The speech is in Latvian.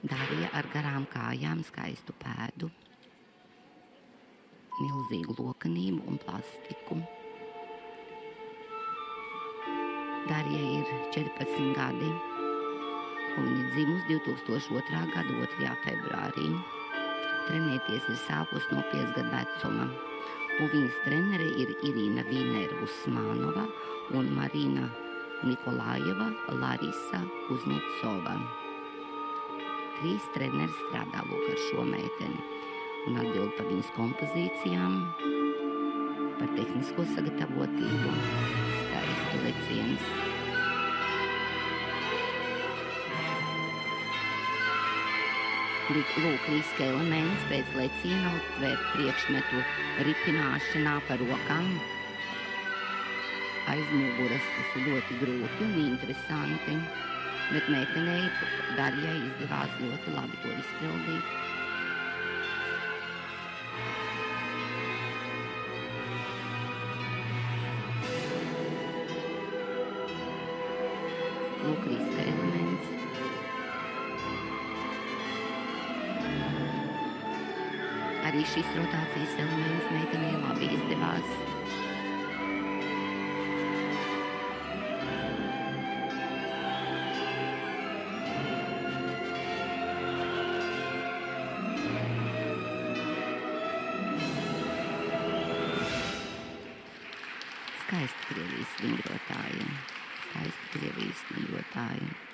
Darija ar garām kājām, skaistu pēdu, milzīgu lokanību un plastiku. Darija ir 14 gadi, un viņa dzimusi 2002. gada 2. februārī. Trenēties ir sākus no 5 gadu vecuma, un viņas treneri ir Irina Vīnera-Usmanova un Marina Nikolājeva Larisa Kuznecova. 3 treneri strādā ar šo meiteni un atbild par viņas kompozīcijām, par tehnisko sagatavotību, skaistu leciens. Lūk, riska elements pēc leciena tver priekšmetu ripināšanā pa rokām. Aiz muguras tas ir ļoti grūti un interesanti. Bet meitenei Darijai izdevās ļoti labi to izpildīt. Lūk, riska elements. Arī šis rotācijas elements meitenei labi izdevās. Skaisti Krievijas vingrotāji.